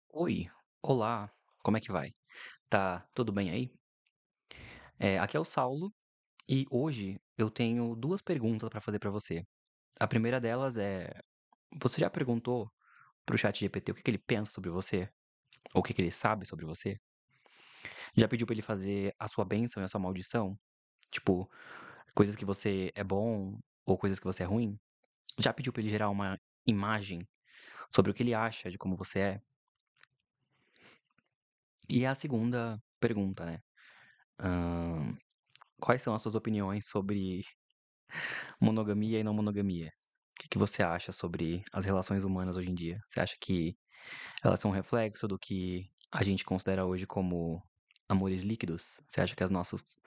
Oi, olá, como é que vai? Tá tudo bem aí? Aqui é o Saulo e hoje eu tenho duas perguntas para fazer para você. A primeira delas é: você já perguntou para o ChatGPT o que que ele pensa sobre você? Ou o que que ele sabe sobre você? Já pediu para ele fazer a sua bênção e a sua maldição? Tipo, coisas que você é bom ou coisas que você é ruim? Já pediu para ele gerar uma imagem sobre o que ele acha de como você é? E a segunda pergunta, né? hã, quais são as suas opiniões sobre monogamia e não monogamia? O que que você acha sobre as relações humanas hoje em dia? Você acha que elas são um reflexo do que a gente considera hoje como amores líquidos? Você acha que os nossos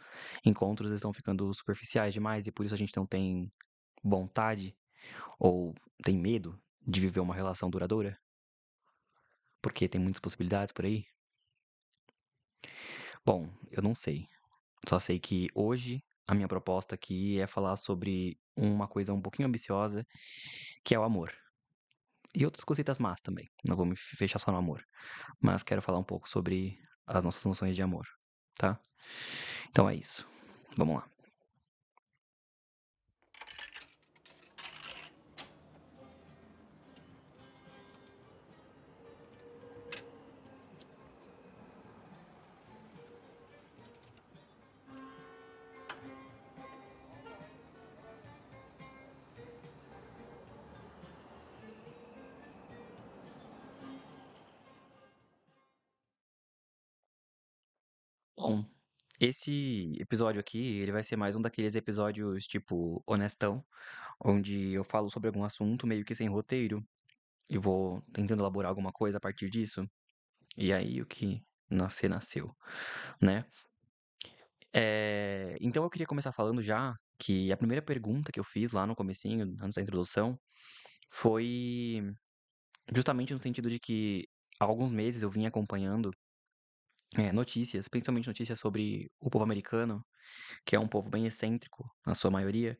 encontros estão ficando superficiais demais e por isso a gente não tem vontade ou tem medo de viver uma relação duradoura? Porque tem muitas possibilidades por aí? Bom, eu não sei. Só sei que hoje a minha proposta aqui é falar sobre uma coisa um pouquinho ambiciosa, que é o amor. E outras cositas más também. Não vou me fechar só no amor. Mas quero falar um pouco sobre as nossas noções de amor, tá? Então é isso. Vamos lá. Bom, esse episódio aqui, ele vai ser mais um daqueles episódios tipo honestão, onde eu falo sobre algum assunto meio que sem roteiro e vou tentando elaborar alguma coisa a partir disso. E aí o que nascer, nasceu, né? Então eu queria começar falando já que a primeira pergunta que eu fiz lá no comecinho, antes da introdução, foi justamente no sentido de que há alguns meses eu vim acompanhando notícias, principalmente notícias sobre o povo americano, que é um povo bem excêntrico, na sua maioria,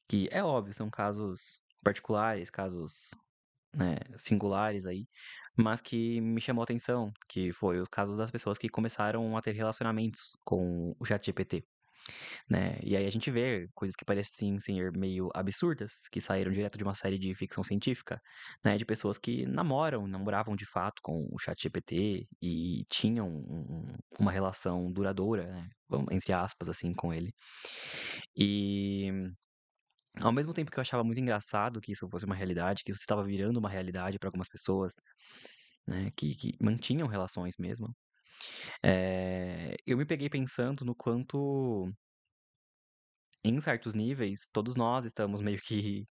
que é óbvio, são casos particulares, casos, né, singulares aí, mas que me chamou a atenção, que foi os casos das pessoas que começaram a ter relacionamentos com o ChatGPT. Né? E aí a gente vê coisas que parecem ser meio absurdas, que saíram direto de uma série de ficção científica, né? De pessoas que namoravam de fato com o ChatGPT e tinham uma relação duradoura, né? Entre aspas, assim, com ele. E ao mesmo tempo que eu achava muito engraçado que isso fosse uma realidade, que isso estava virando uma realidade para algumas pessoas, né? Que mantinham relações mesmo. Eu me peguei pensando no quanto, em certos níveis, todos nós estamos meio que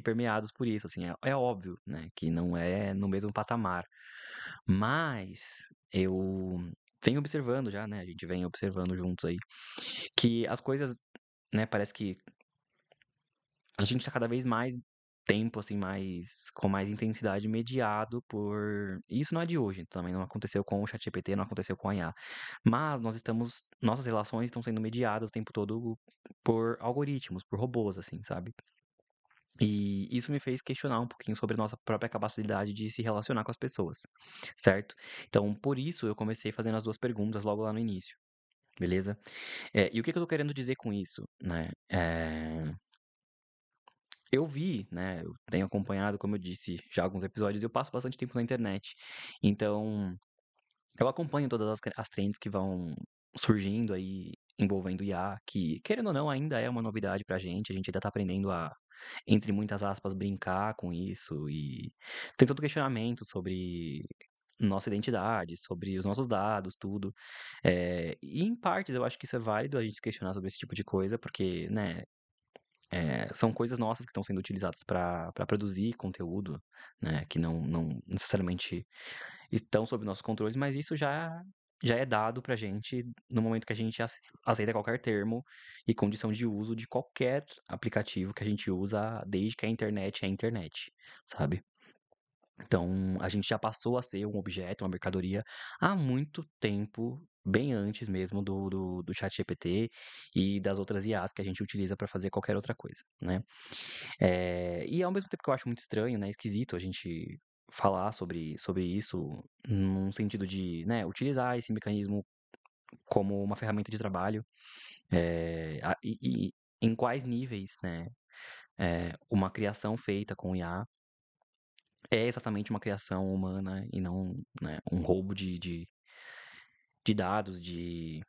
permeados por isso, assim, é óbvio, né, que não é no mesmo patamar, mas eu venho observando já, né, a gente vem observando juntos aí, que as coisas, né, parece que a gente tá cada vez mais tempo, assim, com mais intensidade mediado por e isso não é de hoje, também não aconteceu com o ChatGPT, não aconteceu com a IA, mas nossas relações estão sendo mediadas o tempo todo por algoritmos, por robôs, assim, sabe. E isso me fez questionar um pouquinho sobre a nossa própria capacidade de se relacionar com as pessoas, certo? Então, por isso eu comecei fazendo as 2 perguntas logo lá no início, beleza? E o que que eu tô querendo dizer com isso, né? Eu vi, né, eu tenho acompanhado, como eu disse, já alguns episódios, eu passo bastante tempo na internet. Então, eu acompanho todas as trends que vão surgindo aí envolvendo IA, que, querendo ou não, ainda é uma novidade pra gente, a gente ainda tá aprendendo a, entre muitas aspas, brincar com isso e tem todo questionamento sobre nossa identidade, sobre os nossos dados, tudo. E em partes eu acho que isso é válido a gente se questionar sobre esse tipo de coisa, porque, né, são coisas nossas que estão sendo utilizadas para produzir conteúdo, né, que não necessariamente estão sob nossos controles, mas isso já é dado pra gente no momento que a gente aceita qualquer termo e condição de uso de qualquer aplicativo que a gente usa desde que a internet é internet, sabe. Então, a gente já passou a ser um objeto, uma mercadoria há muito tempo, bem antes mesmo do ChatGPT e das outras IAs que a gente utiliza para fazer qualquer outra coisa, né. E ao mesmo tempo que eu acho muito estranho, né, esquisito a gente falar sobre isso num sentido de, né, utilizar esse mecanismo como uma ferramenta de trabalho, e em quais níveis, né, uma criação feita com IA é exatamente uma criação humana e não, né, um roubo de dados, de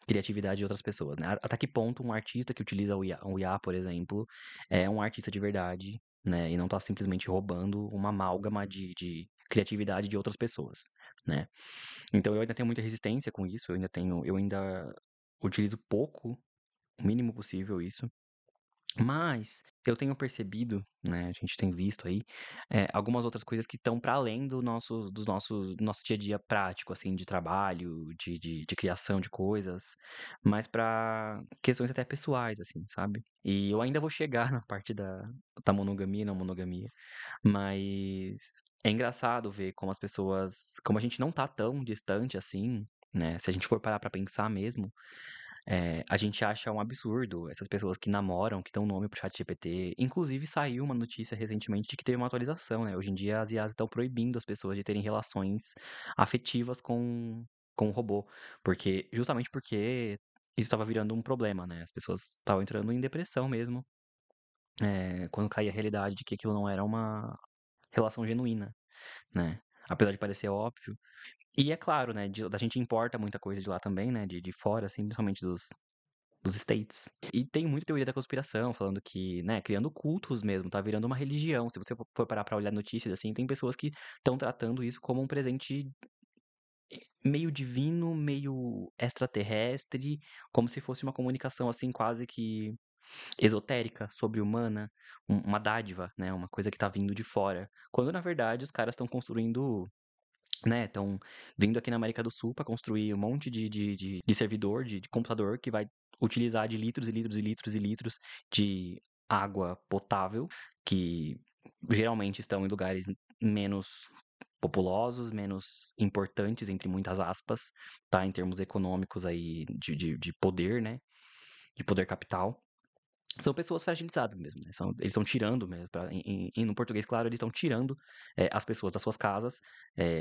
criatividade de outras pessoas, né? Até que ponto um artista que utiliza o IA, por exemplo, é um artista de verdade, né? E não tá simplesmente roubando uma amálgama de criatividade de outras pessoas, né? Então eu ainda tenho muita resistência com isso, eu ainda utilizo pouco, o mínimo possível isso. Mas eu tenho percebido, né, a gente tem visto aí, algumas outras coisas que estão para além do nosso dia a dia prático, assim, de trabalho, de criação de coisas, mas para questões até pessoais, assim, sabe. E eu ainda vou chegar na parte da monogamia e não monogamia, mas é engraçado ver como a gente não tá tão distante assim, né, se a gente for parar pra pensar mesmo, a gente acha um absurdo essas pessoas que namoram, que dão nome pro ChatGPT. Inclusive, saiu uma notícia recentemente de que teve uma atualização, né? Hoje em dia, as IAs estão proibindo as pessoas de terem relações afetivas com o robô. Justamente porque isso estava virando um problema, né? As pessoas estavam entrando em depressão mesmo, quando caía a realidade de que aquilo não era uma relação genuína, né? Apesar de parecer óbvio. E é claro, né? Da gente importa muita coisa de lá também, né? De fora, assim, principalmente dos States. E tem muita teoria da conspiração, falando que, né, criando cultos mesmo, tá virando uma religião. Se você for parar pra olhar notícias assim, tem pessoas que estão tratando isso como um presente meio divino, meio extraterrestre, como se fosse uma comunicação assim quase que esotérica, sobre-humana, uma dádiva, né, uma coisa que tá vindo de fora. Quando na verdade os caras estão construindo, né, estão vindo aqui na América do Sul para construir um monte de servidor, de computador que vai utilizar de litros e litros e litros e litros de água potável, que geralmente estão em lugares menos populosos, menos importantes, entre muitas aspas, tá, em termos econômicos aí de poder, né, de poder capital. São pessoas fragilizadas mesmo, né? Eles estão tirando mesmo, no português, claro, eles estão tirando as pessoas das suas casas,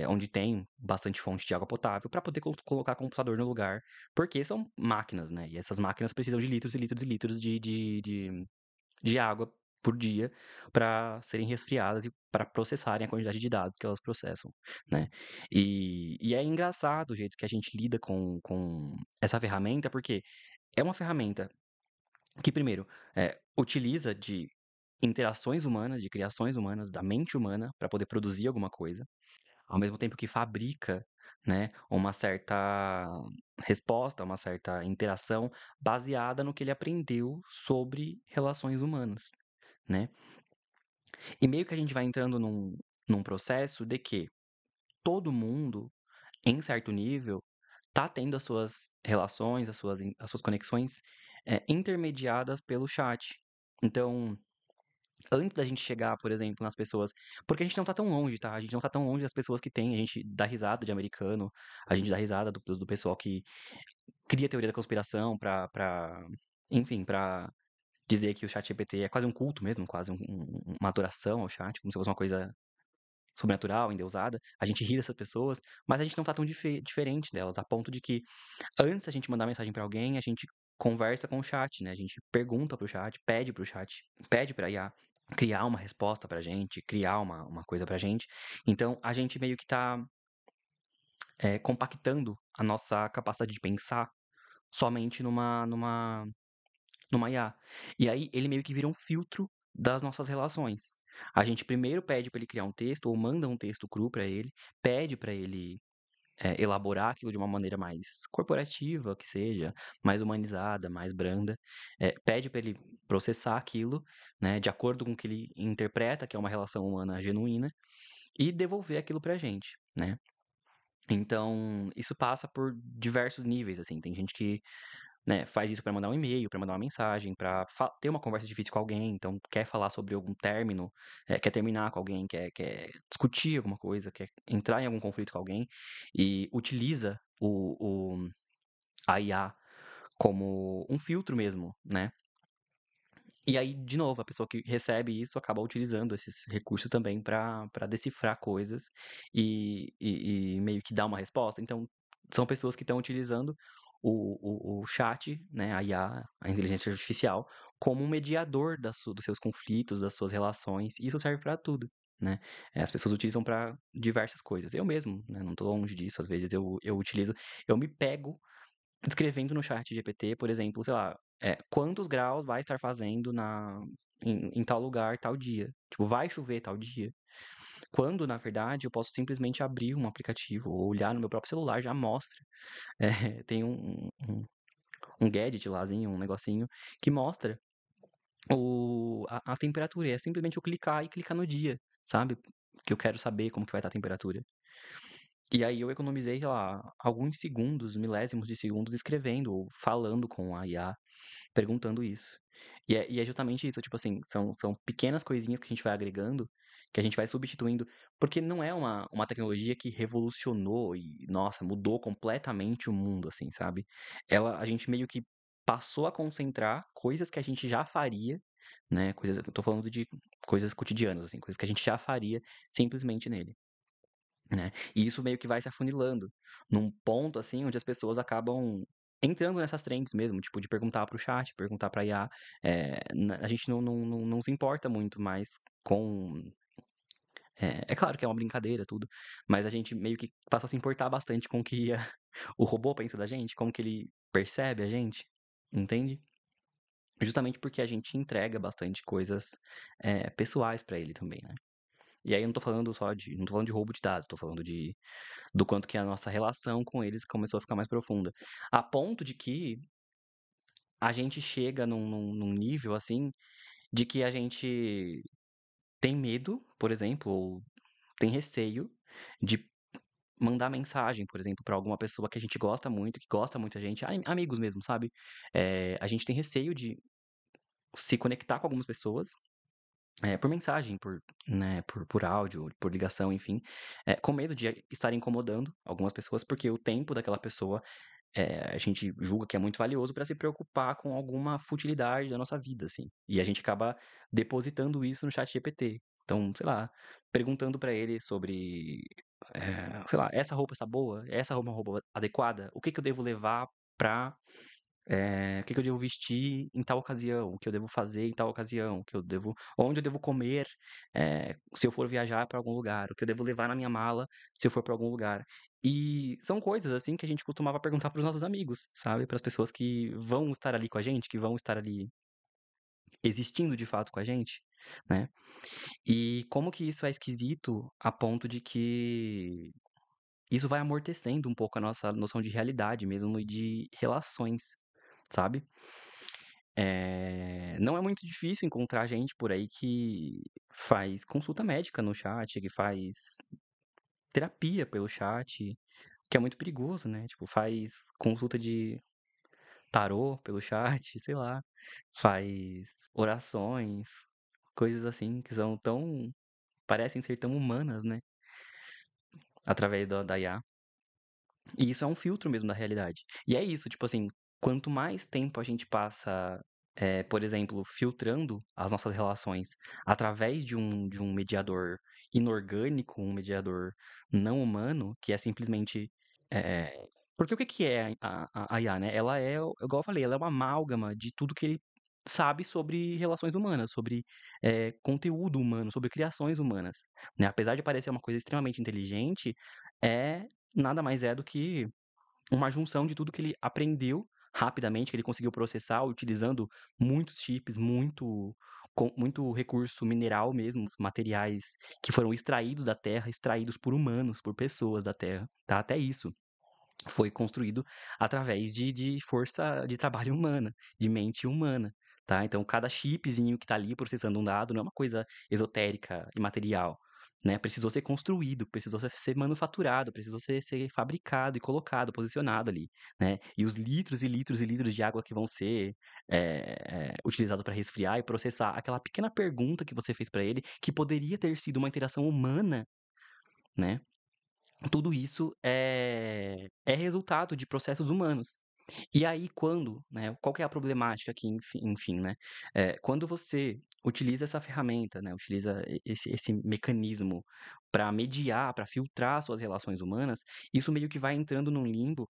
onde tem bastante fonte de água potável, para poder colocar computador no lugar, porque são máquinas, né? E essas máquinas precisam de litros e litros e litros de água por dia para serem resfriadas e para processarem a quantidade de dados que elas processam, né? E é engraçado o jeito que a gente lida com essa ferramenta, porque é uma ferramenta que primeiro, utiliza de interações humanas, de criações humanas, da mente humana para poder produzir alguma coisa, ao mesmo tempo que fabrica, né, uma certa resposta, uma certa interação baseada no que ele aprendeu sobre relações humanas, né. E meio que a gente vai entrando num processo de que todo mundo, em certo nível, tá tendo as suas relações, as suas conexões, intermediadas pelo chat. Então, antes da gente chegar, por exemplo, nas pessoas, porque a gente não tá tão longe, tá, a gente não tá tão longe das pessoas que tem, a gente dá risada de americano, a gente dá risada do pessoal que cria teoria da conspiração pra enfim, pra dizer que o ChatGPT é quase um culto mesmo, quase uma adoração ao chat, como se fosse uma coisa sobrenatural, endeusada. A gente ri dessas pessoas, mas a gente não tá tão diferente delas, a ponto de que antes da gente mandar mensagem pra alguém, a gente conversa com o chat, né, a gente pergunta para o chat, pede pra IA criar uma resposta pra gente, criar uma coisa pra gente. Então a gente meio que tá, compactando a nossa capacidade de pensar somente numa IA. E aí ele meio que vira um filtro das nossas relações. A gente primeiro pede pra ele criar um texto ou manda um texto cru pra ele, pede pra ele elaborar aquilo de uma maneira mais corporativa, que seja, mais humanizada, mais branda, pede para ele processar aquilo, né, de acordo com o que ele interpreta que é uma relação humana genuína, e devolver aquilo pra gente, né. Então, isso passa por diversos níveis, assim, tem gente que, né, faz isso para mandar um e-mail, para mandar uma mensagem, para ter uma conversa difícil com alguém, então quer falar sobre algum término, quer terminar com alguém, quer discutir alguma coisa, quer entrar em algum conflito com alguém e utiliza a IA como um filtro mesmo, né? E aí, de novo, a pessoa que recebe isso acaba utilizando esses recursos também para decifrar coisas e meio que dar uma resposta. Então, são pessoas que estão utilizando o chat, né, a IA, a inteligência artificial, como um mediador dos seus conflitos, das suas relações. E isso serve para tudo, né? As pessoas utilizam para diversas coisas. Eu mesmo, né, não estou longe disso. Às vezes eu utilizo, eu me pego escrevendo no chat GPT, por exemplo, sei lá, quantos graus vai estar fazendo em tal lugar, tal dia. Tipo, vai chover tal dia. Quando, na verdade, eu posso simplesmente abrir um aplicativo ou olhar no meu próprio celular, já mostra. Tem um gadget lázinho, um negocinho, que mostra a temperatura. E é simplesmente eu clicar e clicar no dia, sabe? Que eu quero saber como que vai estar a temperatura. E aí eu economizei, sei lá, alguns segundos, milésimos de segundos escrevendo ou falando com a IA perguntando isso. E é justamente isso, tipo assim, são pequenas coisinhas que a gente vai agregando, que a gente vai substituindo, porque não é uma tecnologia que revolucionou e, nossa, mudou completamente o mundo, assim, sabe? A gente meio que passou a concentrar coisas que a gente já faria, né? Coisas, eu tô falando de coisas cotidianas, assim, coisas que a gente já faria simplesmente nele. Né? E isso meio que vai se afunilando num ponto assim onde as pessoas acabam entrando nessas trends mesmo, tipo de perguntar para o chat, perguntar para IA. A gente não se importa muito mais com. É claro que é uma brincadeira, tudo, mas a gente meio que passa a se importar bastante com o que o robô pensa da gente, como que ele percebe a gente, entende? Justamente porque a gente entrega bastante coisas pessoais para ele também, né? E aí eu não tô falando não tô falando de roubo de dados, tô falando do quanto que a nossa relação com eles começou a ficar mais profunda. A ponto de que a gente chega num nível, assim, de que a gente tem medo, por exemplo, ou tem receio de mandar mensagem, por exemplo, para alguma pessoa que a gente gosta muito, que gosta muito da gente, amigos mesmo, sabe? A gente tem receio de se conectar com algumas pessoas, por mensagem, né, por áudio, por ligação, enfim, com medo de estar incomodando algumas pessoas, porque o tempo daquela pessoa a gente julga que é muito valioso para se preocupar com alguma futilidade da nossa vida, assim. E a gente acaba depositando isso no chat GPT. Então, sei lá, perguntando para ele sobre, sei lá, essa roupa está boa? Essa roupa é uma roupa adequada? O que que eu devo levar para o que que eu devo vestir em tal ocasião? O que eu devo fazer em tal ocasião? O que eu devo, onde eu devo comer, se eu for viajar para algum lugar? O que eu devo levar na minha mala se eu for para algum lugar? E são coisas assim que a gente costumava perguntar para os nossos amigos, sabe? Para as pessoas que vão estar ali com a gente, que vão estar ali existindo de fato com a gente, né? E como que isso é esquisito a ponto de que isso vai amortecendo um pouco a nossa noção de realidade mesmo e de relações, sabe? Não é muito difícil encontrar gente por aí que faz consulta médica no chat, que faz terapia pelo chat, que é muito perigoso, né? Tipo, faz consulta de tarô pelo chat, sei lá, faz orações, coisas assim que são tão, parecem ser tão humanas, né? Através da IA. E isso é um filtro mesmo da realidade. E é isso, tipo assim, quanto mais tempo a gente passa, por exemplo, filtrando as nossas relações através de um mediador inorgânico, um mediador não humano, que é simplesmente. Porque o que que é a IA, né? Ela é, igual eu falei, ela é uma amálgama de tudo que ele sabe sobre relações humanas, sobre conteúdo humano, sobre criações humanas, né? Apesar de parecer uma coisa extremamente inteligente, é nada mais é do que uma junção de tudo que ele aprendeu rapidamente, que ele conseguiu processar utilizando muitos chips, muito recurso mineral mesmo, materiais que foram extraídos da Terra, extraídos por humanos, por pessoas da Terra, tá? Até isso foi construído através de força de trabalho humana, de mente humana, tá? Então, cada chipzinho que está ali processando um dado não é uma coisa esotérica, imaterial, né? Precisou ser construído, precisou ser manufaturado, precisou ser fabricado e colocado, posicionado ali, né? E os litros e litros e litros de água que vão ser utilizados para resfriar e processar aquela pequena pergunta que você fez para ele, que poderia ter sido uma interação humana, né? Tudo isso é resultado de processos humanos. E aí quando, né, qual que é a problemática aqui, enfim, né, quando você utiliza essa ferramenta, né, utiliza esse mecanismo para mediar, para filtrar suas relações humanas, isso meio que vai entrando num limbo,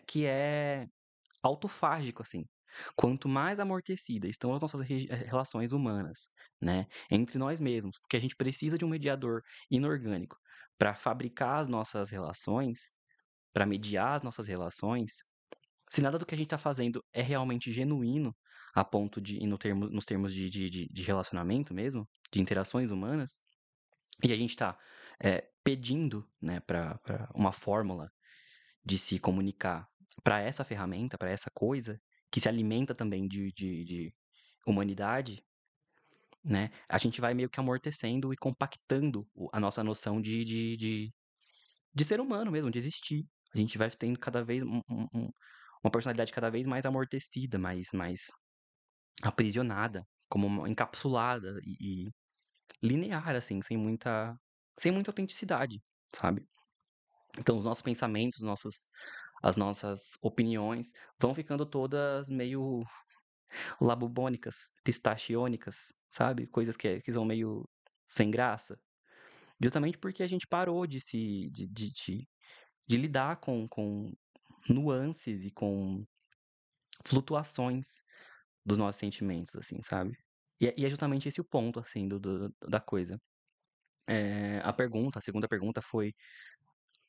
que é autofágico, assim. Quanto mais amortecidas estão as nossas relações humanas, né, entre nós mesmos, porque a gente precisa de um mediador inorgânico para fabricar as nossas relações, para mediar as nossas relações, se nada do que a gente está fazendo é realmente genuíno, a ponto de e no termo nos termos de relacionamento mesmo, de interações humanas, e a gente está, pedindo, né, pra uma fórmula de se comunicar para essa ferramenta, para essa coisa, que se alimenta também de humanidade, né, a gente vai meio que amortecendo e compactando a nossa noção de ser humano mesmo, de existir. A gente vai tendo cada vez uma personalidade cada vez mais amortecida, mais aprisionada, como encapsulada e linear, assim, sem muita autenticidade, sabe. Então os nossos pensamentos, as nossas opiniões vão ficando todas meio labubônicas, pistachiônicas, sabe, coisas que são meio sem graça, justamente porque a gente parou de se de lidar com nuances e com flutuações dos nossos sentimentos, assim, sabe. E é justamente esse o ponto, assim, da coisa. A segunda pergunta foi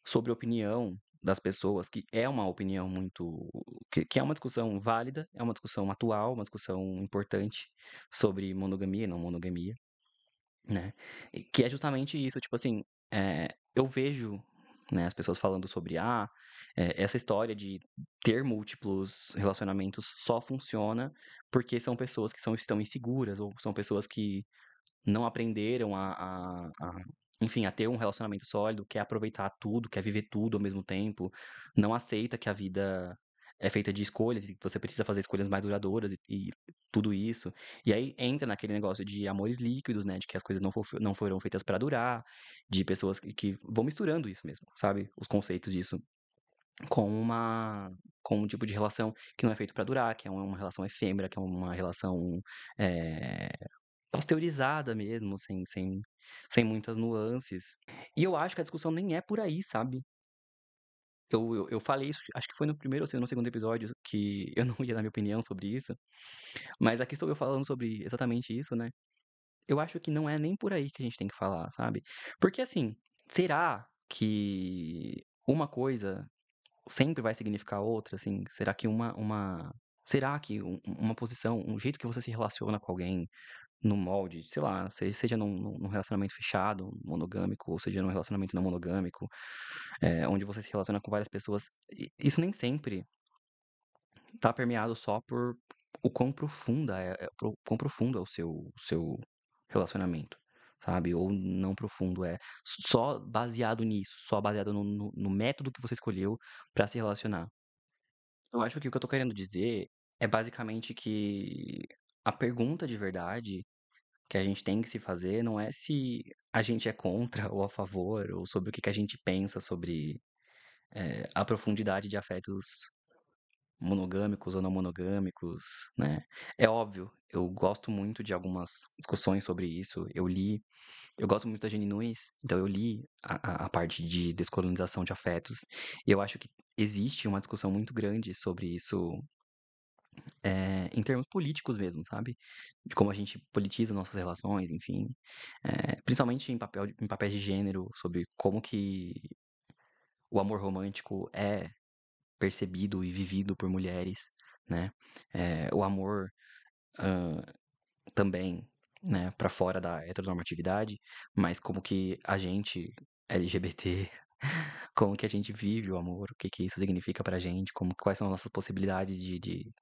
sobre a opinião das pessoas, que é uma opinião muito que é uma discussão válida, é uma discussão atual, uma discussão importante sobre monogamia e não monogamia, né. E que é justamente isso, tipo assim, eu vejo, né, as pessoas falando sobre, essa história de ter múltiplos relacionamentos só funciona porque são pessoas que estão inseguras ou são pessoas que não aprenderam enfim, a ter um relacionamento sólido, quer aproveitar tudo, quer viver tudo ao mesmo tempo, não aceita que a vida é feita de escolhas e que você precisa fazer escolhas mais duradouras e tudo isso. E aí entra naquele negócio de amores líquidos, né, de que as coisas não foram feitas para durar, de pessoas que vão misturando isso mesmo, sabe, os conceitos disso com com um tipo de relação que não é feito para durar, que é uma relação efêmera, que é uma relação, eh pasteurizada mesmo, sem muitas nuances. E eu acho que a discussão nem é por aí, sabe. Eu falei isso, acho que foi no primeiro ou se no segundo episódio, que eu não ia dar minha opinião sobre isso, mas aqui estou eu falando sobre exatamente isso, né. Eu acho que não é nem por aí que a gente tem que falar, sabe. Porque assim, será que uma coisa sempre vai significar outra, assim? Será que será que uma posição, um jeito que você se relaciona com alguém no molde, sei lá, seja num relacionamento fechado, monogâmico, ou seja num relacionamento não monogâmico, onde você se relaciona com várias pessoas, isso nem sempre tá permeado só por o quão profunda quão profundo é o seu relacionamento, sabe, ou não profundo, é só baseado nisso, só baseado no método que você escolheu pra se relacionar. Eu acho que o que eu tô querendo dizer é basicamente que a pergunta de verdade que a gente tem que se fazer não é se a gente é contra ou a favor, ou sobre o que que a gente pensa sobre, a profundidade de afetos monogâmicos ou não monogâmicos, né. É óbvio, eu gosto muito de algumas discussões sobre isso, eu gosto muito da Jenny Nunes, então eu li a parte de descolonização de afetos, e eu acho que existe uma discussão muito grande sobre isso, em termos políticos mesmo, sabe, de como a gente politiza nossas relações, enfim, principalmente em papéis de gênero, sobre como que o amor romântico é percebido e vivido por mulheres, né, o amor, hã, também, né, pra fora da heteronormatividade, mas como que a gente LGBT, como que a gente vive o amor, o que que isso significa pra gente, como quais são as nossas possibilidades de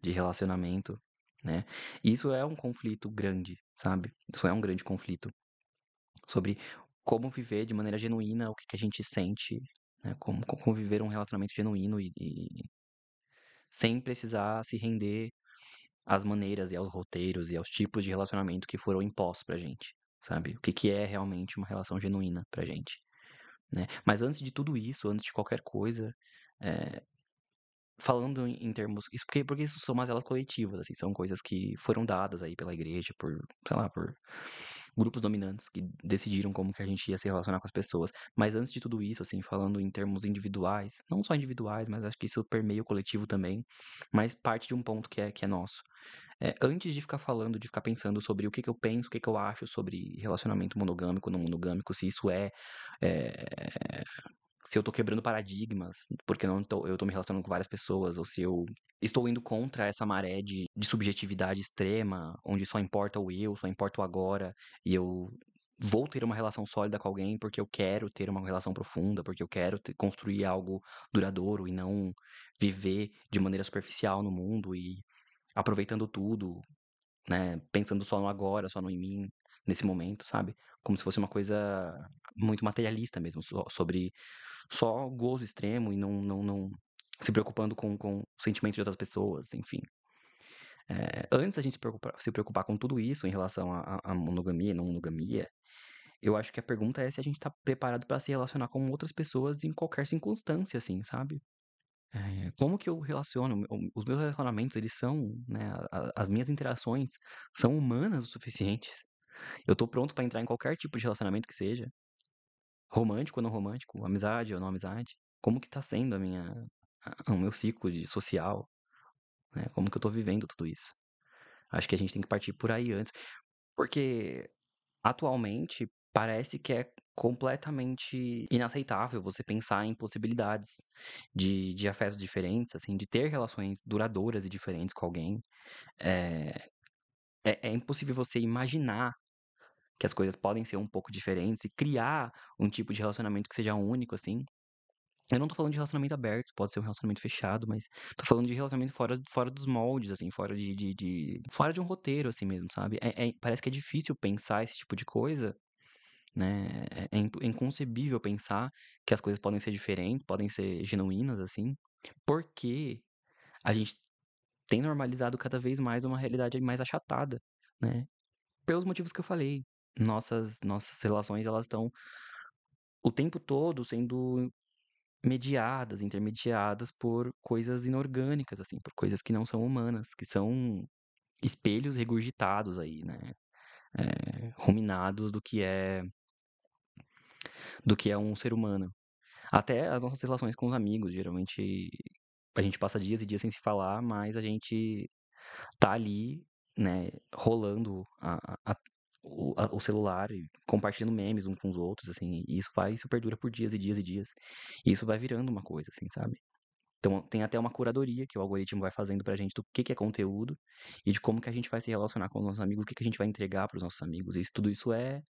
relacionamento, né. Isso é um conflito grande, sabe. Isso é um grande conflito sobre como viver de maneira genuína o que que a gente sente, né, como viver um relacionamento genuíno e sem precisar se render às maneiras e aos roteiros e aos tipos de relacionamento que foram impostos pra gente, sabe. O que que é realmente uma relação genuína pra gente, né. Mas antes de tudo isso, antes de qualquer coisa, falando em termos isso porque isso são mazelas coletivas, assim, são coisas que foram dadas aí pela igreja por, sei lá, por grupos dominantes que decidiram como que a gente ia se relacionar com as pessoas. Mas antes de tudo isso, assim, falando em termos individuais, não só individuais, mas acho que isso permeia o coletivo também, mas parte de um ponto que é nosso. Antes de ficar falando, de ficar pensando sobre o que eu penso, o que eu acho sobre relacionamento monogâmico, não monogâmico, se isso é se eu tô quebrando paradigmas, porque eu tô me relacionando com várias pessoas, ou se eu estou indo contra essa maré de subjetividade extrema, onde só importa o eu, só importa o agora, e eu vou ter uma relação sólida com alguém porque eu quero ter uma relação profunda, porque eu quero construir algo duradouro e não viver de maneira superficial no mundo e aproveitando tudo, né? Pensando só no agora, só no em mim, nesse momento, sabe? Como se fosse uma coisa muito materialista mesmo, sobre só gozo extremo e não se preocupando com o sentimento de outras pessoas, enfim. Antes da gente se preocupar com tudo isso em relação à monogamia e não monogamia, eu acho que a pergunta é se a gente tá preparado para se relacionar com outras pessoas em qualquer circunstância, assim, sabe? Como que eu relaciono? Os meus relacionamentos, eles são, né, as minhas interações são humanas o suficientes. Eu tô pronto pra entrar em qualquer tipo de relacionamento que seja, romântico ou não romântico, amizade ou não amizade. Como que tá sendo o meu ciclo de social, né? Como que eu tô vivendo tudo isso? Acho que a gente tem que partir por aí antes, porque atualmente parece que é completamente inaceitável você pensar em possibilidades de afetos diferentes, assim, de ter relações duradouras e diferentes com alguém. É, é impossível você imaginar que as coisas podem ser um pouco diferentes e criar um tipo de relacionamento que seja único, assim. Eu não tô falando de relacionamento aberto, pode ser um relacionamento fechado, mas tô falando de relacionamento fora dos moldes, assim, fora fora de um roteiro, assim mesmo, sabe? Parece que é difícil pensar esse tipo de coisa, né? É inconcebível pensar que as coisas podem ser diferentes, podem ser genuínas, assim, porque a gente tem normalizado cada vez mais uma realidade mais achatada, né? Pelos motivos que eu falei. Nossas relações, elas estão o tempo todo sendo mediadas, intermediadas por coisas inorgânicas, assim, por coisas que não são humanas, que são espelhos regurgitados aí, né? Ruminados do que é um ser humano. Até as nossas relações com os amigos, geralmente a gente passa dias e dias sem se falar, mas a gente tá ali, né, rolando o celular e compartilhando memes uns com os outros, assim, e isso perdura por dias e dias e dias. E isso vai virando uma coisa, assim, sabe? Então tem até uma curadoria que o algoritmo vai fazendo pra gente do que é conteúdo e de como que a gente vai se relacionar com os nossos amigos, o que a gente vai entregar pros nossos amigos. Tudo isso é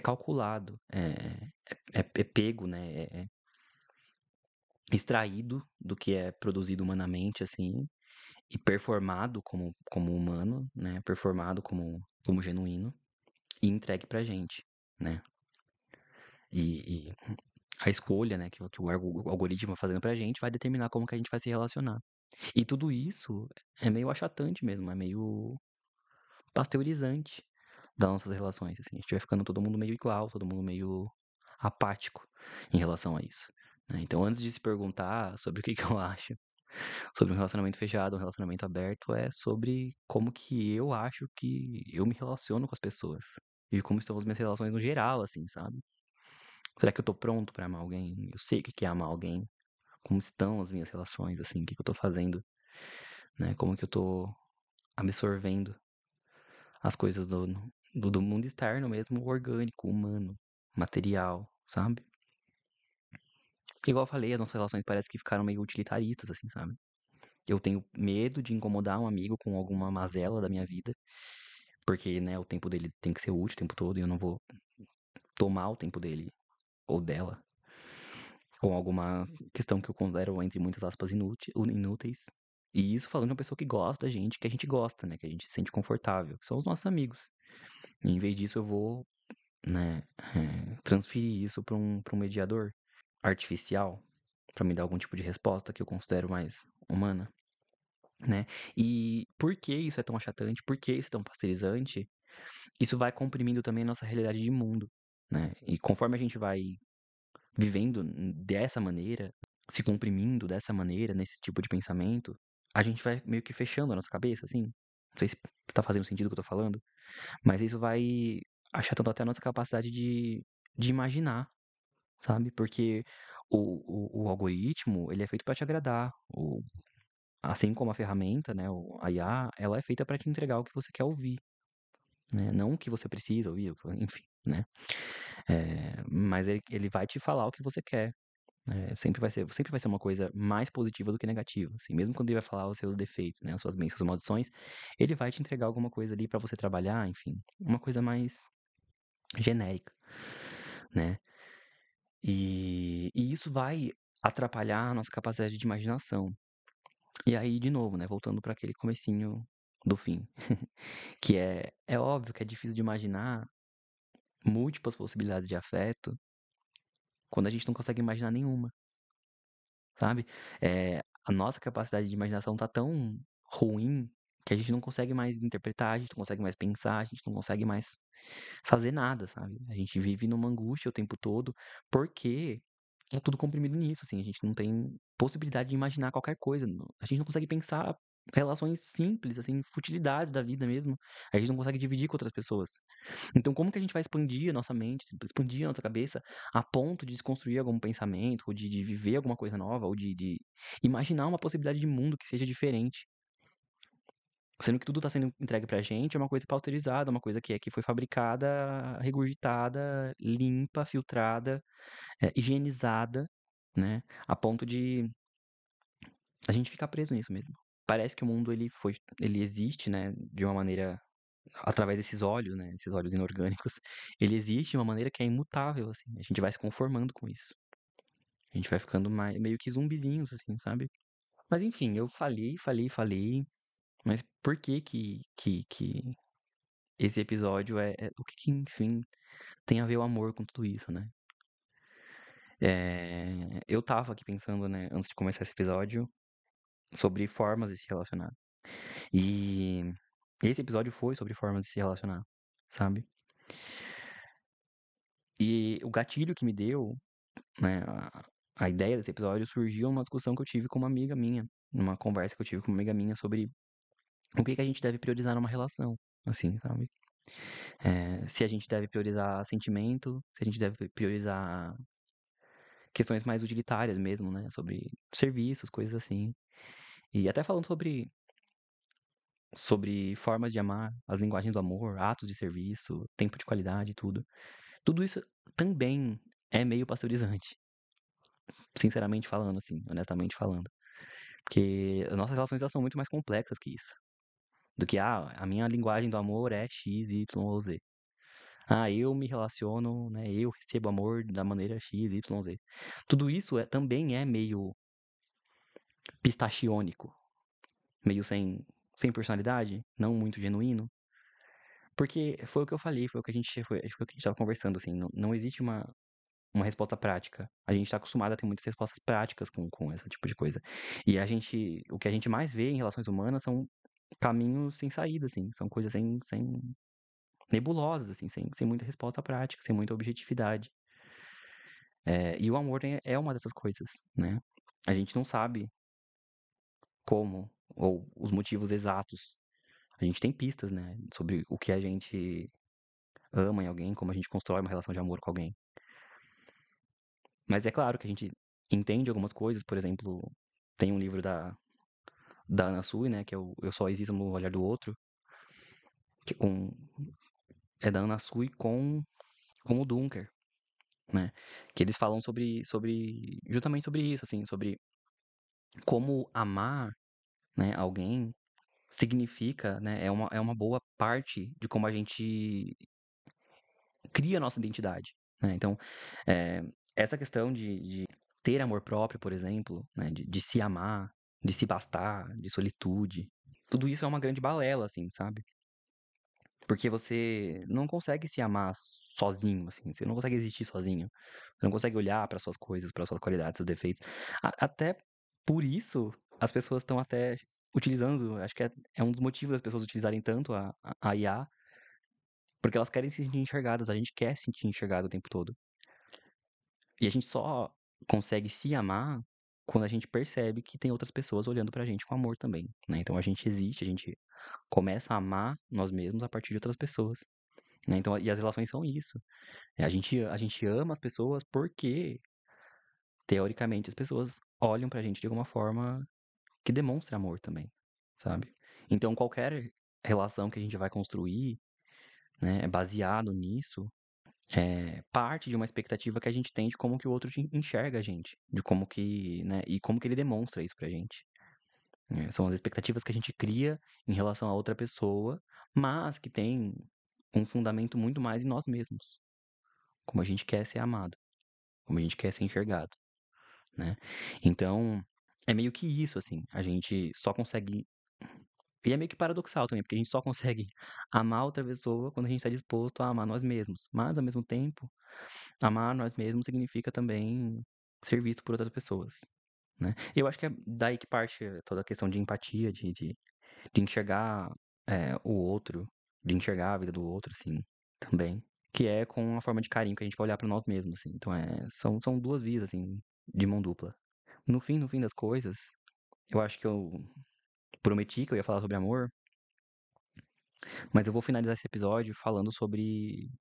calculado, é pego, né? É extraído do que é produzido humanamente, assim, e performado como humano, né? Performado como genuíno e entregue pra gente, né? E a escolha, né, que o algoritmo vai fazendo pra gente vai determinar como que a gente vai se relacionar. E tudo isso é meio achatante mesmo, é meio pasteurizante das nossas relações, assim. A gente vai ficando todo mundo meio igual, todo mundo meio apático em relação a isso, né. Então antes de se perguntar sobre o que que eu acho sobre um relacionamento fechado, um relacionamento aberto, é sobre como que eu acho que eu me relaciono com as pessoas. E como estão as minhas relações no geral, assim, sabe? Será que eu tô pronto pra amar alguém? Eu sei o que que é amar alguém? Como estão as minhas relações, assim? O que que eu tô fazendo, né? Como que eu tô absorvendo as coisas do mundo externo mesmo, orgânico, humano, material, sabe? Porque igual eu falei, as nossas relações parece que ficaram meio utilitaristas, assim, sabe? Eu tenho medo de incomodar um amigo com alguma mazela da minha vida, porque, né, o tempo dele tem que ser útil o tempo todo e eu não vou tomar o tempo dele ou dela com alguma questão que eu considero, entre muitas aspas, inúteis. E isso falando de uma pessoa que gosta da gente, que a gente gosta, né, que a gente se sente confortável, que são os nossos amigos. E em vez disso, eu vou, né, transferir isso para um mediador artificial, para me dar algum tipo de resposta que eu considero mais humana, né? E por que isso é tão achatante? Por que isso é tão pasteurizante? Isso vai comprimindo também a nossa realidade de mundo, né? E conforme a gente vai vivendo dessa maneira, se comprimindo dessa maneira, nesse tipo de pensamento, a gente vai meio que fechando a nossa cabeça, assim. Não sei se tá fazendo sentido o que eu tô falando, mas isso vai achatando até a nossa capacidade de imaginar, sabe? Porque o algoritmo, ele é feito pra te agradar. Assim como a ferramenta, né, a IA, ela é feita pra te entregar o que você quer ouvir, né? Não o que você precisa ouvir, enfim, né? Mas ele vai te falar o que você quer. Sempre vai ser uma coisa mais positiva do que negativa, assim, mesmo quando ele vai falar os seus defeitos, né, as suas bênçãos, suas maldições, ele vai te entregar alguma coisa ali pra você trabalhar, enfim, uma coisa mais genérica, né? E isso vai atrapalhar a nossa capacidade de imaginação. E aí, de novo, né, voltando para aquele comecinho do fim, que é óbvio que é difícil de imaginar múltiplas possibilidades de afeto quando a gente não consegue imaginar nenhuma, sabe? A nossa capacidade de imaginação tá tão ruim que a gente não consegue mais interpretar, a gente não consegue mais pensar, a gente não consegue mais fazer nada, sabe? A gente vive numa angústia o tempo todo, porque é tudo comprimido nisso, assim, a gente não tem possibilidade de imaginar qualquer coisa, a gente não consegue pensar relações simples, assim, futilidades da vida mesmo, a gente não consegue dividir com outras pessoas. Então, como que a gente vai expandir a nossa mente, expandir a nossa cabeça a ponto de desconstruir algum pensamento, ou de viver alguma coisa nova, ou de imaginar uma possibilidade de mundo que seja diferente? Sendo que tudo está sendo entregue pra gente, é uma coisa pasteurizada, uma coisa que foi fabricada, regurgitada, limpa, filtrada, higienizada, né? A ponto de a gente ficar preso nisso mesmo. Parece que o mundo ele existe, né, de uma maneira através desses óleos, né, esses óleos inorgânicos, ele existe de uma maneira que é imutável, assim. A gente vai se conformando com isso. A gente vai ficando meio que zumbizinhos, assim, sabe? Mas enfim, eu falei, mas por que esse episódio o que enfim tem a ver o amor com tudo isso, né? Eu tava aqui pensando, né, antes de começar esse episódio, sobre formas de se relacionar. E esse episódio foi sobre formas de se relacionar, sabe? E o gatilho que me deu, né, a ideia desse episódio surgiu numa discussão que eu tive com uma amiga minha, numa conversa que eu tive com uma amiga minha sobre o que que a gente deve priorizar numa relação, assim, sabe? Se a gente deve priorizar sentimento, se a gente deve priorizar questões mais utilitárias mesmo, né? Sobre serviços, coisas assim. E até falando sobre formas de amar, as linguagens do amor, atos de serviço, tempo de qualidade e tudo. Tudo isso também é meio pasteurizante, sinceramente falando, assim, honestamente falando. Porque as nossas relações elas são muito mais complexas que isso. Do que, a minha linguagem do amor é X, Y ou Z. Eu me relaciono, né? Eu recebo amor da maneira X, Y, Z. Tudo isso também é meio pistachiônico, meio sem personalidade, não muito genuíno. Porque foi o que eu falei, foi o que a gente tava conversando, assim, não existe uma resposta prática. A gente tá acostumado a ter muitas respostas práticas com esse tipo de coisa. E o que a gente mais vê em relações humanas são caminhos sem saída, assim, são coisas sem nebulosas, assim, sem muita resposta prática, sem muita objetividade. E o amor é uma dessas coisas, né? A gente não sabe como ou os motivos exatos. A gente tem pistas, né, sobre o que a gente ama em alguém, como a gente constrói uma relação de amor com alguém. Mas é claro que a gente entende algumas coisas, por exemplo, tem um livro da Ana Sui, né, que é o Eu Só Existo no Olhar do Outro, que é da Ana Sui com o Dunker, né, que eles falam justamente sobre isso, assim, sobre como amar, né, alguém significa, né, é uma boa parte de como a gente cria a nossa identidade, né? Então, eh, essa questão de ter amor próprio, por exemplo, né, de se amar, de se bastar, de solitude, tudo isso é uma grande balela, assim, sabe? Porque você não consegue se amar sozinho, assim, você não consegue existir sozinho. Você não consegue olhar para suas coisas, para suas qualidades, seus defeitos. Até por isso, as pessoas estão até utilizando, acho que é um dos motivos das pessoas utilizarem tanto a IA, porque elas querem se sentir enxergadas, a gente quer se sentir enxergado o tempo todo. E a gente só consegue se amar quando a gente percebe que tem outras pessoas olhando pra gente com amor também, né. Então a gente existe, a gente começa a amar nós mesmos a partir de outras pessoas, né. Então e as relações são isso, a gente ama as pessoas porque, teoricamente, as pessoas olham pra gente de alguma forma que demonstra amor também, sabe. Então qualquer relação que a gente vai construir, né, é baseado nisso, parte de uma expectativa que a gente tem de como que o outro enxerga a gente, de como que, né, e como que ele demonstra isso pra gente. São as expectativas que a gente cria em relação a outra pessoa, mas que tem um fundamento muito mais em nós mesmos, como a gente quer ser amado, como a gente quer ser enxergado, né. Então, é meio que isso, assim, a gente só consegue e é meio que paradoxal também, porque a gente só consegue amar outra pessoa quando a gente tá disposto a amar nós mesmos, mas ao mesmo tempo, amar nós mesmos significa também ser visto por outras pessoas, né. Eu acho que é daí que parte toda a questão de empatia, de enxergar, o outro, de enxergar a vida do outro, assim, também, que é com a forma de carinho que a gente vai olhar pra nós mesmos, assim. Então, são 2 vias, assim, de mão dupla. No fim das coisas, eu acho que eu prometi que eu ia falar sobre amor, mas eu vou finalizar esse episódio falando sobre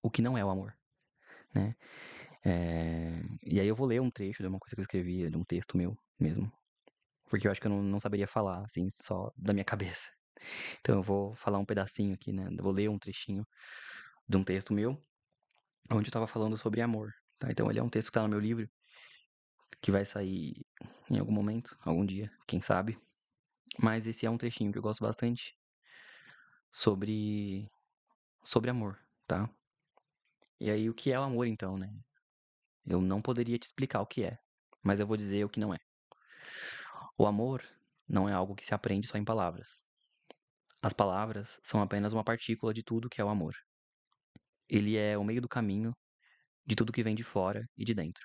o que não é o amor, né. E aí eu vou ler um trecho de uma coisa que eu escrevi, de um texto meu mesmo, porque eu acho que eu não saberia falar, assim, só da minha cabeça. Então eu vou falar um pedacinho aqui, né, eu vou ler um trechinho de um texto meu, onde eu estava falando sobre amor, tá. Então ele é um texto que tá no meu livro, que vai sair em algum momento, algum dia, quem sabe. Mas esse é um trechinho que eu gosto bastante sobre amor, tá. E aí o que é o amor então, né? Eu não poderia te explicar o que é, mas eu vou dizer o que não é. O amor não é algo que se aprende só em palavras. As palavras são apenas uma partícula de tudo que é o amor. Ele é o meio do caminho de tudo que vem de fora e de dentro.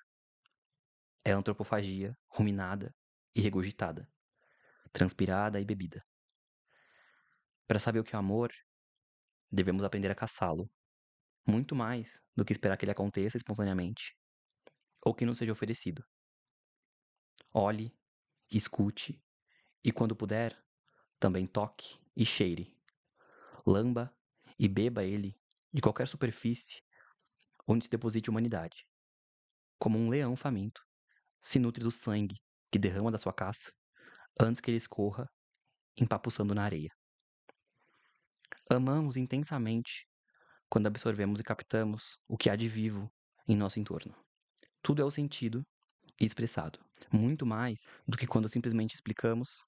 É antropofagia, ruminada e regurgitada, transpirada e bebida. Para saber o que é amor, devemos aprender a caçá-lo, muito mais do que esperar que ele aconteça espontaneamente ou que nos seja oferecido. Olhe, escute e, quando puder, também toque e cheire. Lamba e beba ele de qualquer superfície onde se deposite humanidade. Como um leão faminto, se nutre do sangue que derrama da sua caça antes que ele escorra, empapuçando na areia. Amamos intensamente quando absorvemos e captamos o que há de vivo em nosso entorno. Tudo é o sentido e expressado, muito mais do que quando simplesmente explicamos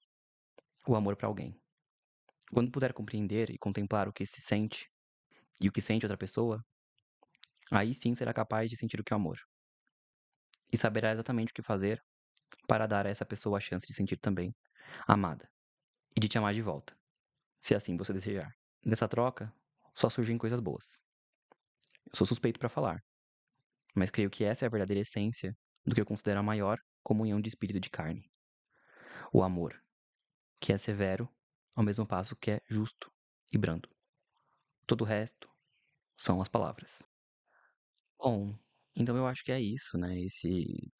o amor para alguém. Quando puder compreender e contemplar o que se sente e o que sente outra pessoa, aí sim será capaz de sentir o que é amor. E saberá exatamente o que fazer para dar a essa pessoa a chance de sentir também amada e de te amar de volta, se assim você desejar. Nessa troca, só surgem coisas boas. Eu sou suspeito para falar, mas creio que essa é a verdadeira essência do que eu considero a maior comunhão de espírito e de carne. O amor, que é severo, ao mesmo passo que é justo e brando. Todo o resto são as palavras. Bom, então eu acho que é isso, né? Esse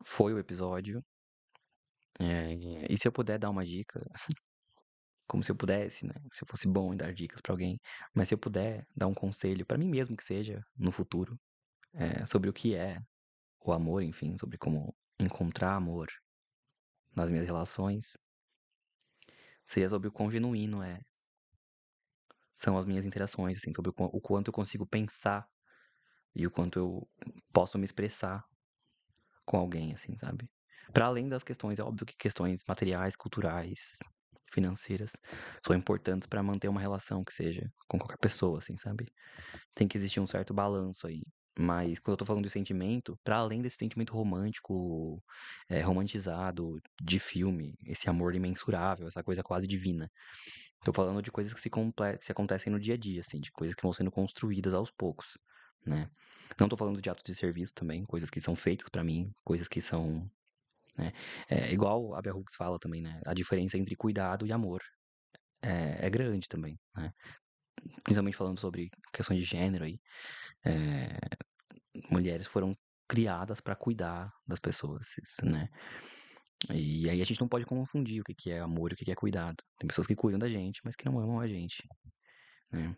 foi o episódio. E se eu puder dar uma dica, como se eu pudesse, né? Se eu fosse bom em dar dicas pra alguém, mas se eu puder dar um conselho pra mim mesmo que seja no futuro, sobre o que é o amor, enfim, sobre como encontrar amor nas minhas relações, seria sobre o quão genuíno são as minhas interações, assim, sobre o quanto eu consigo pensar e o quanto eu posso me expressar com alguém, assim, sabe? Para além das questões, é óbvio que questões materiais, culturais, financeiras são importantes para manter uma relação que seja com qualquer pessoa, assim, sabe? Tem que existir um certo balanço aí. Mas quando eu tô falando de sentimento, para além desse sentimento romântico, romantizado de filme, esse amor imensurável, essa coisa quase divina. Tô falando de coisas que se acontecem no dia a dia, assim, de coisas que vão sendo construídas aos poucos, né? Não tô falando de atos de serviço também, coisas que são feitas pra mim, coisas que são, né? Igual a Bell Hooks fala também, né? A diferença entre cuidado e amor é grande também, né? Principalmente falando sobre questões de gênero aí. Mulheres foram criadas pra cuidar das pessoas, né. E aí a gente não pode confundir o que que é amor e o que que é cuidado. Tem pessoas que cuidam da gente, mas que não amam a gente, né.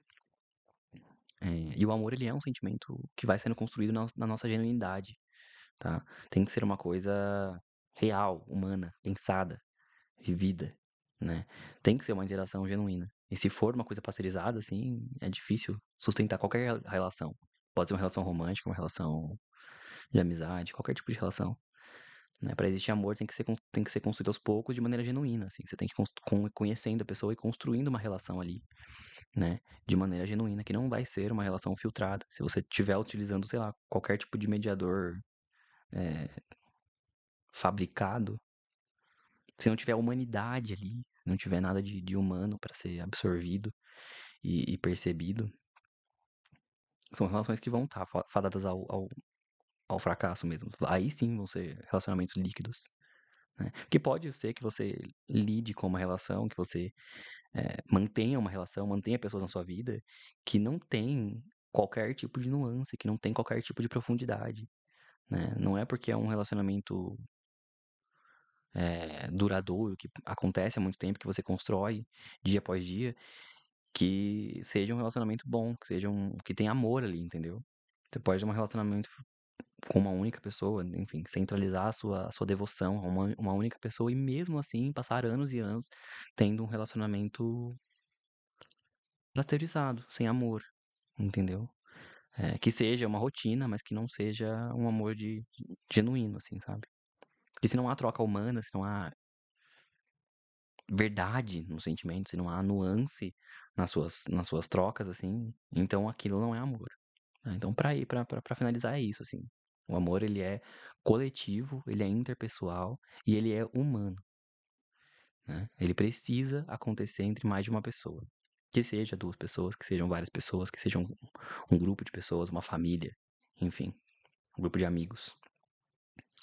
E o amor, ele é um sentimento que vai sendo construído na nossa genuinidade, tá. Tem que ser uma coisa real, humana, pensada, vivida, né. Tem que ser uma interação genuína. E se for uma coisa parcerizada, assim, é difícil sustentar qualquer relação. Pode ser uma relação romântica, uma relação de amizade, qualquer tipo de relação, né. Pra existir amor tem que ser construído aos poucos de maneira genuína, assim, você tem que conhecendo a pessoa e construindo uma relação ali, né, de maneira genuína, que não vai ser uma relação filtrada. Se você estiver utilizando, sei lá, qualquer tipo de mediador, eh, fabricado, se não tiver humanidade ali, não tiver nada de humano pra ser absorvido e percebido, são relações que vão estar fadadas ao fracasso mesmo. Aí sim vão ser relacionamentos líquidos, né. Porque pode ser que você lide com uma relação, que você, mantenha uma relação, mantenha pessoas na sua vida, que não tem qualquer tipo de nuance, que não tem qualquer tipo de profundidade, né. Não é porque é um relacionamento, duradouro, que acontece há muito tempo, que você constrói dia após dia, que seja um relacionamento bom, que tenha amor ali, entendeu. Você pode ter um relacionamento com uma única pessoa, enfim, centralizar a sua devoção a uma única pessoa e mesmo assim passar anos e anos tendo um relacionamento pasteurizado, sem amor, entendeu. Que seja uma rotina, mas que não seja um amor genuíno, assim, sabe. Porque se não há troca humana, se não há verdade no sentimento, se não há nuance nas suas trocas, assim, então aquilo não é amor, né. Então pra finalizar é isso, assim, o amor ele é coletivo, ele é interpessoal e ele é humano, né. Ele precisa acontecer entre mais de uma pessoa, que seja 2 pessoas, que sejam várias pessoas, que sejam um grupo de pessoas, uma família, enfim, um grupo de amigos.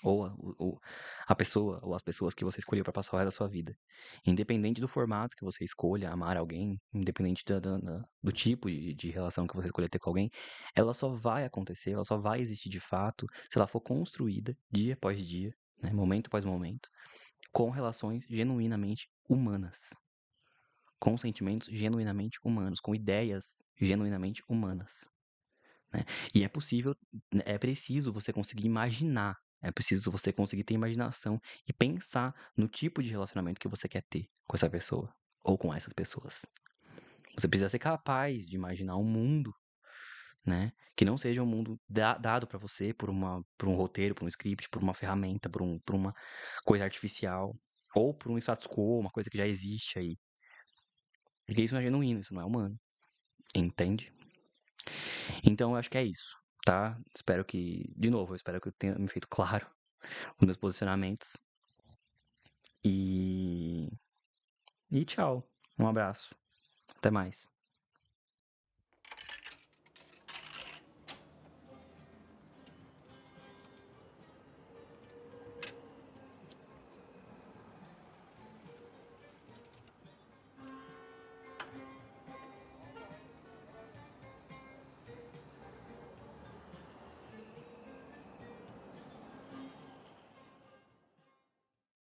Ou a pessoa ou as pessoas que você escolheu para passar o resto da sua vida. Independente do formato que você escolha amar alguém, independente do tipo de relação que você escolher ter com alguém, ela só vai acontecer, ela só vai existir de fato, se ela for construída dia após dia, né, momento após momento, com relações genuinamente humanas, com sentimentos genuinamente humanos, com ideias genuinamente humanas, né. E é possível, é preciso você conseguir imaginar, é preciso você conseguir ter imaginação e pensar no tipo de relacionamento que você quer ter com essa pessoa, ou com essas pessoas. Você precisa ser capaz de imaginar um mundo, né, que não seja um mundo dado pra você por um roteiro, por um script, por uma ferramenta, por uma coisa artificial, ou por um status quo, uma coisa que já existe aí. Porque isso não é genuíno, isso não é humano, entende? Então eu acho que é isso, tá. Espero que de novo, eu espero que eu tenha me feito claro os meus posicionamentos. E tchau. Um abraço. Até mais.